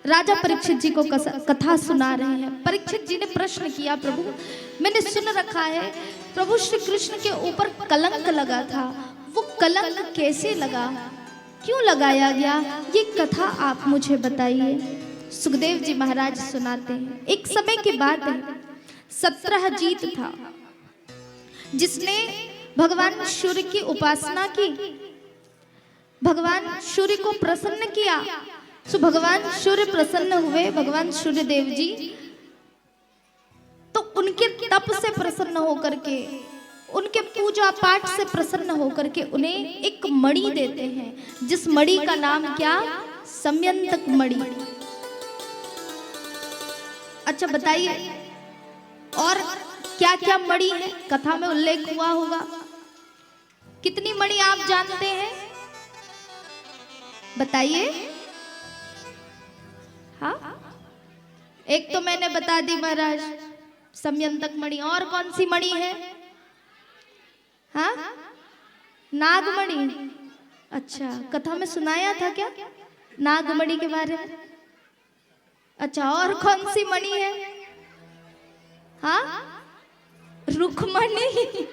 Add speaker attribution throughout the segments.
Speaker 1: राजा परीक्षित जी को कथा सुना रहे हैं। परीक्षित जी ने प्रश्न किया, प्रभु मैंने सुन रखा है प्रभु श्री कृष्ण के ऊपर कलंक लगा था, वो कलंक कैसे लगा, क्यों लगाया गया, ये कथा आप मुझे बताइए। सुखदेव जी महाराज सुनाते हैं, एक समय की बात है, सत्रहजीत था जिसने भगवान सूर्य की उपासना की, भगवान सूर्य को प्रसन्न किया। सो भगवान सूर्य प्रसन्न हुए, भगवान सूर्य देव जी तो उनके तप से प्रसन्न होकर के, उनके पूजा पाठ से प्रसन्न होकर के उन्हें एक मणि देते हैं, जिस मणि का नाम क्या, सम्यंतक मणि। अच्छा बताइए और क्या क्या मणि है, कथा में उल्लेख हुआ होगा। कितनी मणि आप जानते हैं, बताइए। हाँ, एक तो मैंने बता दी महाराज, सम्यंतक मणि, और कौन सी मणि है, हाँ, नागमणि। अच्छा, कथा में सुनाया था क्या नागमणि के बारे में। अच्छा, और कौन सी मणि है, हाँ, रुक्मणी।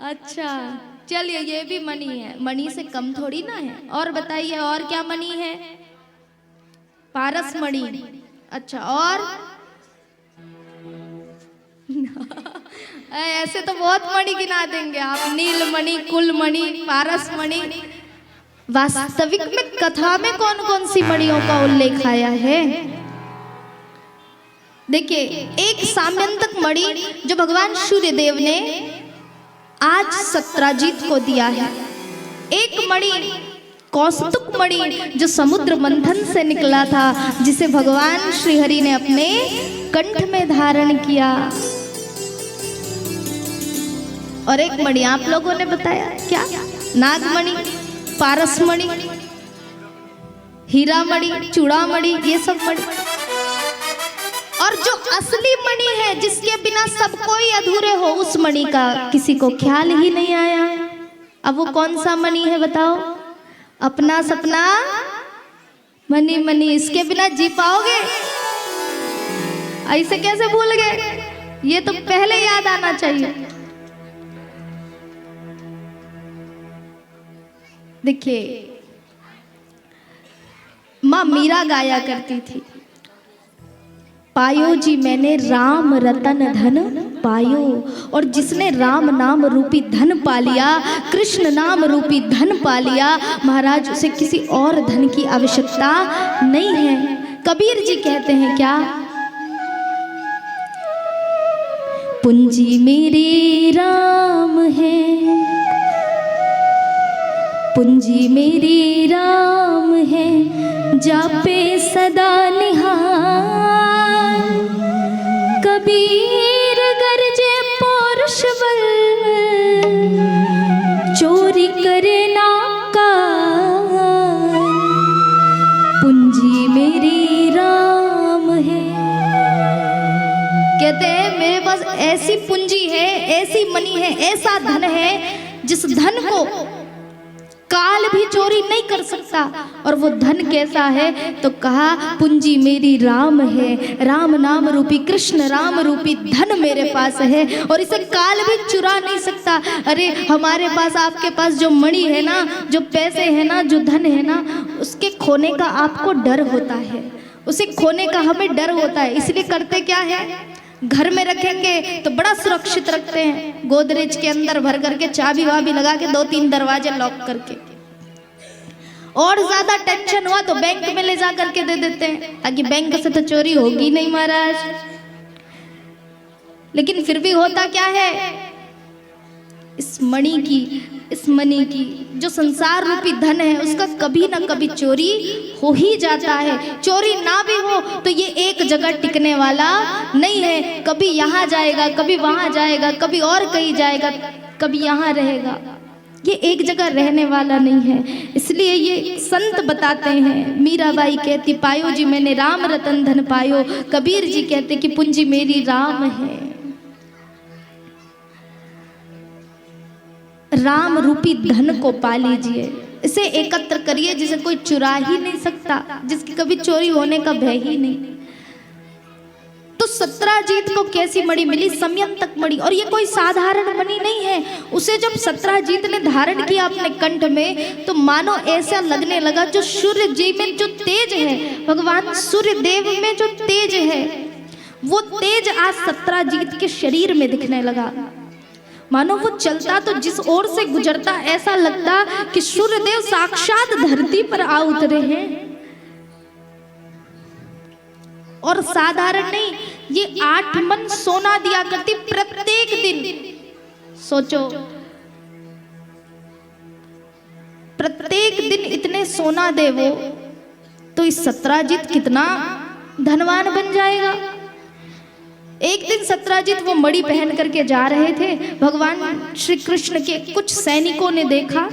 Speaker 1: अच्छा चलिए, ये भी मणि है, मणि से कम थोड़ी ना है। और बताइए और क्या मणि है, पारस मणि। अच्छा, और ऐसे तो बहुत मणि गिना देंगे आप, नीलमणि, कुलमणि, पारस मणि। वास्तविक में कथा में कौन कौन सी मणियों का उल्लेख आया है, देखिए। एक साम्यंतक मणि जो भगवान सूर्य देव ने आज सत्रजीत को दिया है। एक मणि कौस्तुक मणि जो समुद्र मंथन से निकला था, जिसे भगवान श्री हरि ने अपने कंठ में धारण किया। और एक मणि आप लोगों ने बताया क्या, नागमणि, पारसमणि, हीरामणि, चूड़ामणि, ये सब मणि। और जो असली मणि है, जिसके बिना सब कोई अधूरे हो, उस मणि का किसी को ख्याल ही नहीं आया। अब वो कौन सा मणि है बताओ, अपना सपना मणि मणि, इसके बिना जी पाओगे, ऐसे कैसे भूल गए, ये तो पहले याद आना चाहिए। देखिए, माँ मीरा गाया करती थी, पायो जी मैंने राम रतन धन पायो। और जिसने राम नाम रूपी धन पा लिया, कृष्ण नाम रूपी धन पा लिया, महाराज उसे किसी और धन की आवश्यकता नहीं है। कबीर जी कहते हैं क्या, पूंजी मेरी राम है, पूंजी मेरी राम है, जापे सदा निहार। कबीर गरजे पौरुष बल, चोरी करे ना कार। पूंजी मेरी राम है, कहते हैं मेरे पास ऐसी पूंजी है, ऐसी मनी है, ऐसा धन है जिस धन को काल भी चोरी नहीं कर सकता। और वो धन कैसा है, तो कहा पूंजी मेरी राम है, राम नाम रूपी, कृष्ण राम रूपी धन मेरे पास है, और इसे काल भी चुरा नहीं सकता। अरे हमारे पास, आपके पास जो मणि है ना, जो पैसे है ना, जो धन है ना, उसके खोने का आपको डर होता है, उसे खोने का हमें डर होता है। इसलिए करते क्या है, घर में रखेंगे तो बड़ा सुरक्षित रखते हैं, गोदरेज के अंदर भर करके, चाबी वाबी लगा के, 2-3 दरवाजे लॉक करके। और ज्यादा टेंशन हुआ तो बैंक में ले जा करके दे देते हैं, ताकि बैंक से तो चोरी होगी नहीं महाराज। लेकिन फिर भी होता क्या है, इस मणि की जो संसार रूपी धन है, उसका कभी ना कभी चोरी हो ही जाता है। चोरी ना भी हो तो ये एक जगह टिकने वाला नहीं है, कभी यहाँ जाएगा, कभी वहाँ जाएगा, कभी और कहीं जाएगा, कभी यहाँ रहेगा, ये एक जगह रहने वाला नहीं है। इसलिए ये संत बताते हैं, मीराबाई कहती पायो जी मैंने राम रतन धन पायो, कबीर जी कहते कि पूंजी मेरी राम है। राम रूपी धन को पा लीजिए, इसे एकत्र करिए जिसे कोई चुरा ही नहीं सकता, जिसकी कभी चोरी होने का भय ही नहीं। तो सत्राजीत को कैसी मणि मिली? समयंतक मणि। और ये कोई साधारण मणि नहीं है। उसे जब सत्राजीत ने धारण किया अपने कंठ में तो मानो ऐसा लगने लगा जो सूर्य जी में जो तेज है, भगवान सूर्य देव में जो तेज है, वो तेज आज सत्राजीत के शरीर में दिखने लगा। मानो वो चलता तो जिस ओर से गुजरता ऐसा लगता कि सूर्यदेव साक्षात धरती पर आ उतरे हैं। और साधारण नहीं, ये 8 मन सोना दिया करती प्रत्येक दिन। सोचो, प्रत्येक दिन इतने सोना दे वो, तो इस सत्राजीत कितना धनवान बन जाएगा। एक दिन सत्राजीत वो मणि पहन करके जा रहे थे। भगवान श्री कृष्ण के कुछ सैनिकों ने देखा,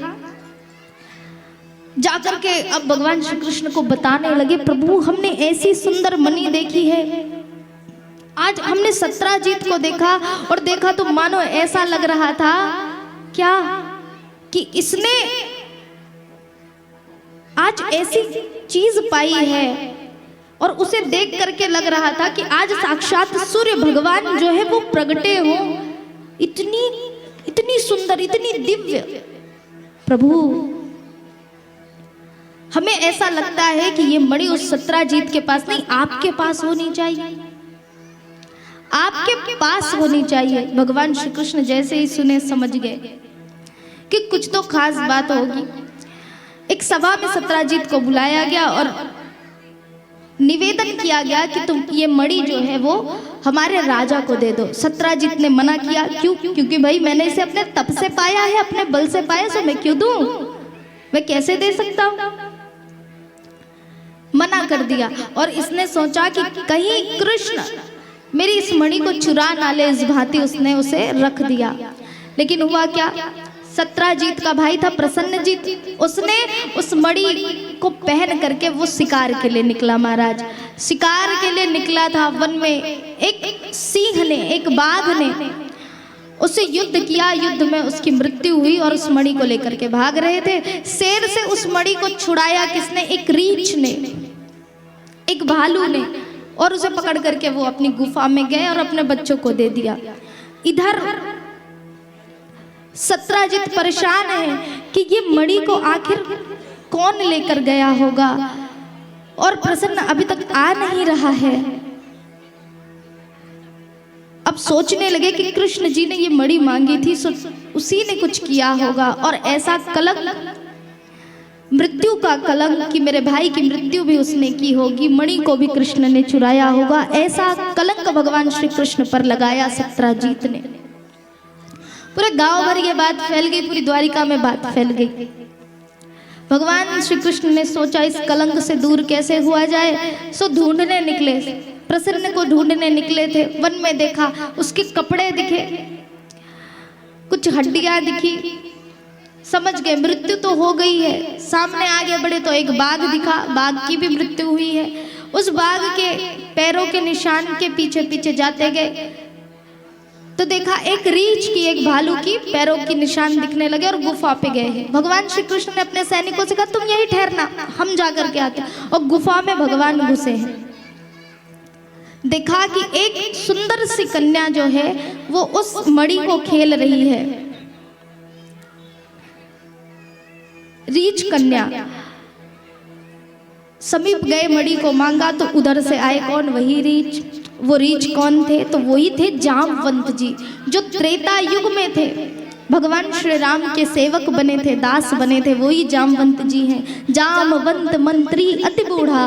Speaker 1: जाकर के अब भगवान श्री कृष्ण को बताने लगे, प्रभु हमने ऐसी सुंदर मणि देखी है, आज हमने सत्राजीत को देखा और देखा तो मानो ऐसा लग रहा था क्या कि इसने आज ऐसी चीज पाई है, और उसे देख करके लग रहा था कि आज साक्षात सूर्य भगवान जो है वो प्रगटे हो। इतनी सुंदर, इतनी दिव्य। प्रभु हमें ऐसा लगता है कि ये मणि उस सत्राजीत के पास नहीं, आपके पास होनी चाहिए, आपके पास होनी चाहिए। भगवान श्री कृष्ण जैसे ही सुने समझ गए कि कुछ तो खास बात होगी। एक सभा में सत्राजीत को बुलाया गया और निवेदन किया गया कि तुम ये मणि जो है वो हमारे राजा को दे दो। सत्राजीत ने मना किया। क्यों? क्योंकि भाई मैंने इसे अपने तप से पाया है, अपने बल से पाया, सो मैं क्यों दूं? मैं कैसे दे सकता हूं? मना कर दिया। और इसने सोचा कि कहीं कृष्ण मेरी इस मणि को चुरा ना ले, इस भांति उसने उसे रख दिया। लेकिन हुआ क्या? सत्राजीत का भाई था प्रसन्नजीत, उसने उस मणि को पहन करके वो शिकार के लिए निकला। महाराज शिकार के लिए निकला था वन में। एक सिंह ने, एक बाघ ने उससे युद्ध किया। युद्ध में उसकी मृत्यु हुई और उस मणि को लेकर के भाग रहे थे। शेर से उस मणि को छुड़ाया किसने? एक रीछ ने, एक भालू ने, और उसे पकड़ करके वो अपनी गुफा में गए और अपने बच्चों को दे दिया। इधर सत्राजीत परेशान है कि ये मणि को आखिर कौन लेकर गया होगा, और प्रसन्न अभी तक आ नहीं रहा है। अब सोचने लगे कि कृष्ण जी ने ये मणि मांगी थी, उसी ने कुछ किया होगा, और ऐसा कलंक, मृत्यु का कलंक कि मेरे भाई की मृत्यु भी उसने की होगी, मणि को भी कृष्ण ने चुराया होगा, ऐसा कलंक भगवान श्री कृष्ण पर लगाया सत्राजीत ने। पूरे गांव भर ये बात फैल गई, पूरी द्वारिका में बात फैल गई। भगवान श्री कृष्ण ने सोचा इस कलंक से दूर कैसे हुआ जाए, सो ढूंढने निकले, प्रसन्न को ढूंढने निकले थे। वन में देखा, उसके कपड़े दिखे, कुछ हड्डियां दिखी, समझ गए मृत्यु तो हो गई है। सामने आगे बढ़े तो एक बाघ दिखा, बाघ की भी मृत्यु हुई है। उस बाघ के पैरों के निशान के पीछे पीछे जाते गए तो देखा एक रीछ की, एक भालू की पैरों की निशान दिखने लगे और गुफा पे गए हैं। भगवान श्री कृष्ण ने अपने सैनिकों से कहा तुम यही ठहरना, हम जाकर के आते, और गुफा में भगवान घुसे हैं। देखा कि एक सुंदर सी कन्या जो है वो उस मणि को खेल रही है, रीछ कन्या। समीप गए, मणि को मांगा तो उधर से आए कौन? वही रीछ। वो रीछ कौन थे? तो वही थे जामवंत जी, जो त्रेता युग में थे, भगवान श्री राम के सेवक बने थे, दास बने थे, वही जामवंत जी हैं। जामवंत मंत्री अति बूढ़ा,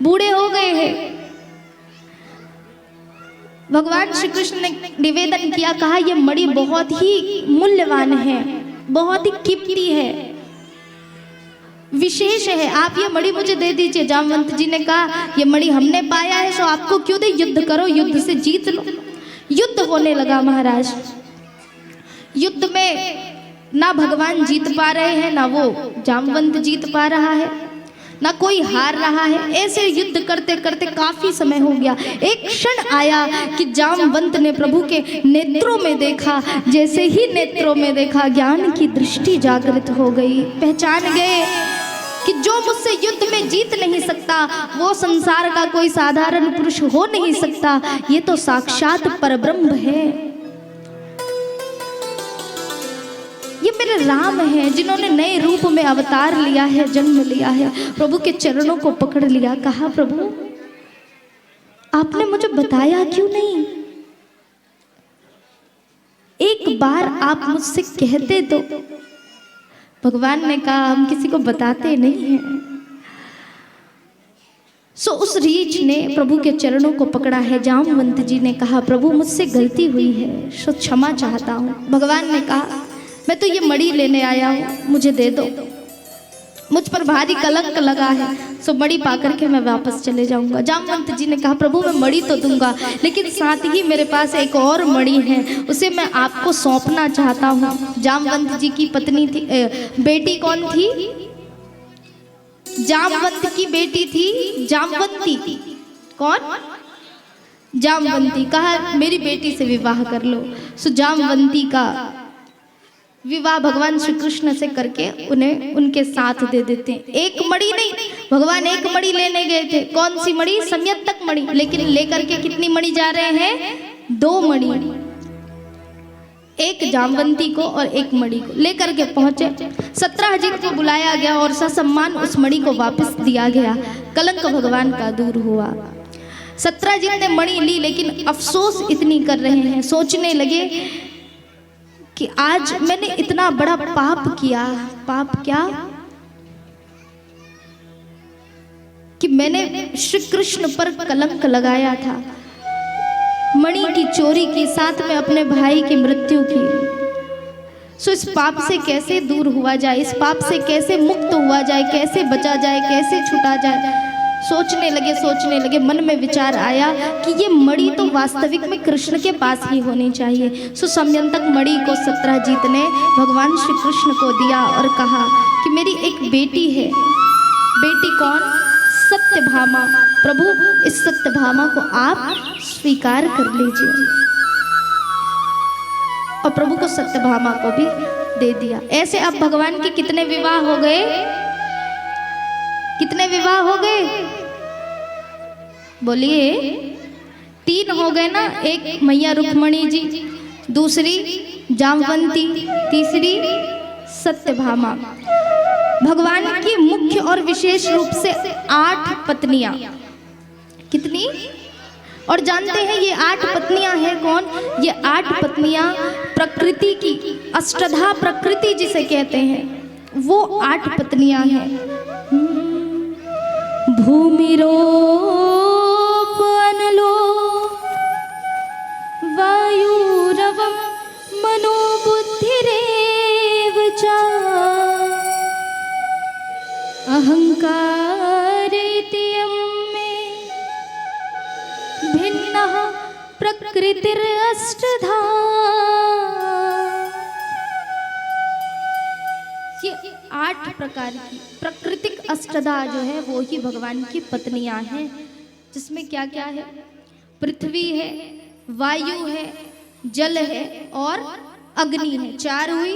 Speaker 1: बूढ़े हो गए हैं। भगवान श्री कृष्ण ने निवेदन किया, कहा यह मणि बहुत ही मूल्यवान है, बहुत ही कीमती है, विशेष है, आप ये मणि मुझे दे दीजिए। जामवंत जी ने कहा ये मणि हमने पाया है, सो आपको क्यों दे, युद्ध करो, युद्ध से जीत लो। युद्ध होने लगा महाराज। युद्ध में ना भगवान जीत पा रहे हैं, ना वो जामवंत जीत पा रहा है। ना कोई हार रहा है। ऐसे युद्ध करते करते काफी समय हो गया। एक क्षण आया कि जामवंत ने प्रभु के नेत्रों में देखा। जैसे ही नेत्रों में देखा, ज्ञान की दृष्टि जागृत हो गई। पहचान गए कि जो मुझसे युद्ध में जीत नहीं सकता, वो संसार का कोई साधारण पुरुष हो नहीं सकता। ये तो साक्षात परब्रह्म है। ये मेरे राम हैं, जिन्होंने नए रूप में अवतार लिया है, जन्म लिया है। प्रभु के चरणों को पकड़ लिया, कहा प्रभु आपने मुझे बताया क्यों नहीं? एक बार आप मुझसे कहते तो। भगवान ने कहा हम किसी को बताते नहीं हैं। सो उस रीछ ने प्रभु के चरणों को पकड़ा है। जामवंत जी ने कहा प्रभु मुझसे गलती हुई है, सो क्षमा चाहता हूँ। भगवान ने कहा मैं तो ये मणि लेने आया हूँ, मुझे दे दो। मुझ पर भारी कलंक लगा है, सो मणि पाकर के मैं वापस चले जाऊंगा। जामवंत जी ने कहा प्रभु मैं मणि तो दूंगा, लेकिन साथ ही मेरे पास एक और मणि है, उसे मैं आपको सौंपना चाहता हूँ। जामवंत जी की पत्नी थी, बेटी कौन थी? जामवंत की बेटी थी जामवंती। कौन? जामवंती। कहा मेरी बेटी से विवाह कर लो। सो जामवंती का विवाह भगवान श्री कृष्ण से करके उन्हें उनके साथ दे देते हैं। एक मणि नहीं, भगवान एक मणि लेने गए थे। कौन सी मणि? संयंतक मणि। लेकिन लेकर के कितनी मणि जा रहे हैं? 2 मणि। एक जामवंती को और एक मणि को लेकर के पहुंचे। 17 जी को बुलाया गया और ससम्मान उस मणि को वापस दिया गया। कलंक भगवान का दूर हुआ। 17 जी ने मणि ली, लेकिन अफसोस इतनी कर रहे हैं, सोचने लगे कि आज मैंने इतना बड़ा पाप किया। पाप क्या? कि मैंने श्री कृष्ण पर कलंक लगाया था, मणि की चोरी की, साथ में अपने भाई की मृत्यु की। सो इस पाप से कैसे दूर हुआ जाए, इस पाप से कैसे मुक्त हुआ जाए, कैसे बचा जाए, कैसे छुटा जाए। सोचने लगे, मन में विचार आया कि ये मणि तो वास्तविक में कृष्ण के पास ही होनी चाहिए। सो संयंतक मणि को 17 जीत ने भगवान श्री कृष्ण को दिया और कहा कि मेरी एक बेटी है। बेटी कौन? सत्यभामा। प्रभु इस सत्यभामा को आप स्वीकार कर लीजिए। और प्रभु को सत्यभामा को भी दे दिया। ऐसे अब भगवान के कितने विवाह हो गए? कितने विवाह हो गए? बोलिए। 3 हो गए ना। एक मैया रुक्मणी जी, दूसरी जामवंती, तीसरी सत्यभामा। भगवान की मुख्य और विशेष रूप से 8 पत्नियां। कितनी? और जानते हैं ये 8 पत्नियां हैं कौन? ये 8 पत्नियां प्रकृति की, अष्टधा प्रकृति जिसे कहते हैं, वो 8 पत्नियां हैं। भूमिरोप अनलो वायुरवं मनोबुद्धिरेव च अहंकारेत्ययं मे भिन्नः प्रकृतिरष्टधा। ये 8 प्रकार की प्राकृतिक अष्टधा जो है वो ही भगवान की पत्नियां हैं। जिसमें क्या क्या है? पृथ्वी है, वायु है, जल है और अग्नि है। 4 हुई।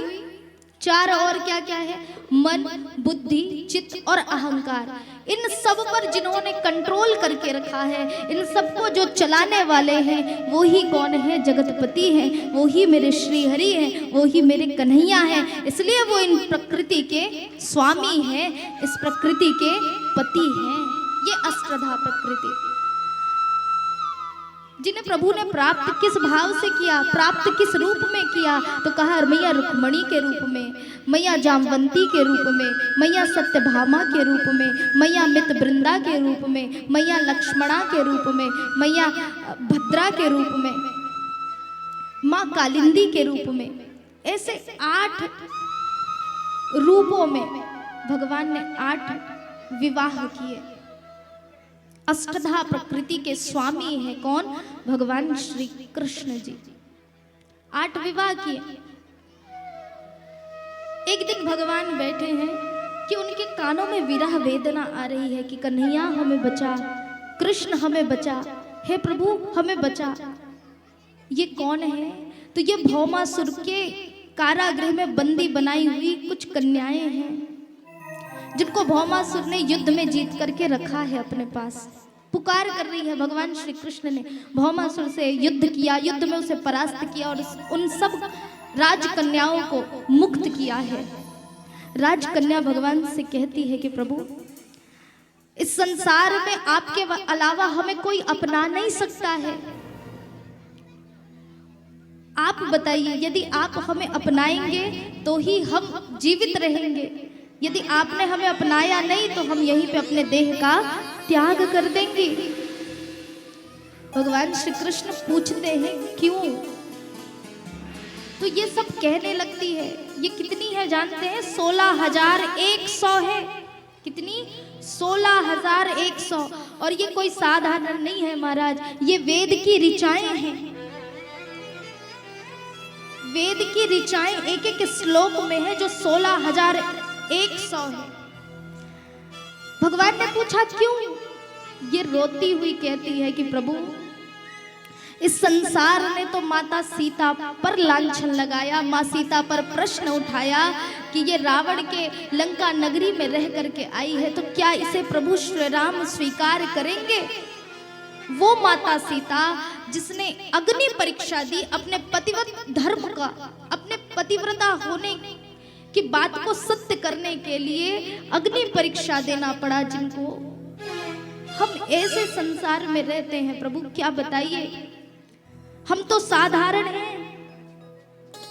Speaker 1: 4 और क्या क्या है? मन, बुद्धि, चित्त और अहंकार। इन सब पर जिन्होंने कंट्रोल करके रखा है, इन सबको जो चलाने वाले हैं, वो ही कौन है? जगतपति हैं। वो ही मेरे श्री हरि हैं, वो ही मेरे कन्हैया हैं। इसलिए वो इन प्रकृति के स्वामी हैं, इस प्रकृति के पति हैं। ये अष्टधा प्रकृति जिन्हें प्रभु ने प्राप्त किस भाव से किया, प्राप्त किस रूप में किया? तो कहा मैया रुक्मणी के रूप में, मैया जामवंती के रूप में, मैया सत्यभामा के रूप में, मैया मितवृंदा के रूप में, मैया लक्ष्मणा के रूप में, मैया भद्रा के रूप में, माँ कालिंदी के रूप में। ऐसे 8 रूपों में भगवान ने 8 विवाह किए। अष्टधा प्रकृति के स्वामी है कौन? भगवान श्री कृष्ण जी। 8 विवाह किए। एक दिन भगवान बैठे हैं कि उनके कानों में विरह वेदना आ रही है कि कन्हैया हमें बचा, कृष्ण हमें बचा, हे प्रभु हमें बचा। ये कौन है? तो ये भौमासुर के कारागृह में बंदी बनाई हुई कुछ कन्याएं हैं जिनको भौमासुर ने युद्ध में जीत करके रखा है अपने पास। पुकार कर रही है, भगवान श्री कृष्ण ने भौमासुर से युद्ध किया, युद्ध में उसे परास्त किया और उन सब राजकन्याओं को मुक्त किया है। राजकन्या भगवान से कहती है कि प्रभु इस संसार में आपके अलावा हमें कोई अपना नहीं सकता है। आप बताइए, यदि आप हमें अपनाएंगे तो ही हम जीवित रहेंगे, यदि आपने हमें अपनाया नहीं तो हम यहीं पे अपने देह का त्याग कर देंगे। भगवान श्री कृष्ण पूछते हैं क्यों? तो ये सब कहने लगती है। ये कितनी है जानते हैं? 16,100 है। कितनी? 16,100। और ये कोई साधारण नहीं है महाराज, ये वेद की ऋचाएं हैं। वेद की ऋचाएं एक एक श्लोक में है जो 16,100 है। भगवान ने पूछा क्यों? ये रोती हुई कहती है कि प्रभु इस संसार ने तो माता सीता पर लांछन लगाया, माँ सीता पर प्रश्न उठाया कि ये रावण के लंका नगरी में रह करके आई है, तो क्या इसे प्रभु श्री राम स्वीकार करेंगे? वो माता सीता जिसने अग्नि परीक्षा दी अपने पतिव्रत धर्म का, अपने पतिव्रता होने की बात को सत्य करने के लिए अग्नि परीक्षा देना पड़ा, जिनको हम ऐसे संसार में रहते हैं प्रभु, क्या बताइए। हम तो साधारण हैं,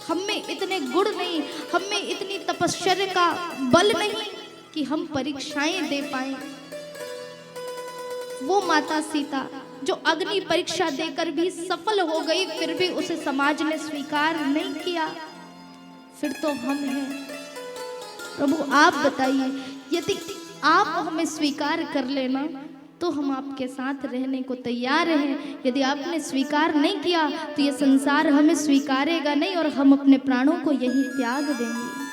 Speaker 1: हम में इतने गुण नहीं, हम में इतनी तपश्चर्या का बल नहीं कि हम परीक्षाएं दे पाए। वो माता सीता जो अग्नि परीक्षा देकर भी सफल हो गई, फिर भी उसे समाज ने स्वीकार नहीं किया, फिर तो हम हैं। प्रभु आप बताइए, यदि आप हमें स्वीकार कर लेना तो हम आपके साथ रहने को तैयार हैं। यदि आपने स्वीकार नहीं किया तो ये संसार हमें स्वीकारेगा नहीं और हम अपने प्राणों को यही त्याग देंगे।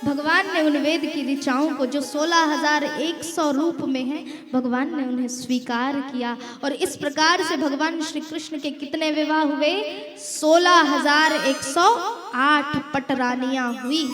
Speaker 1: भगवान ने उन वेद की ऋचाओं को जो 16,100 रूप में है, भगवान ने उन्हें स्वीकार किया। और इस प्रकार से भगवान श्री कृष्ण के कितने विवाह हुए? 16,108 पटरानियां हुई।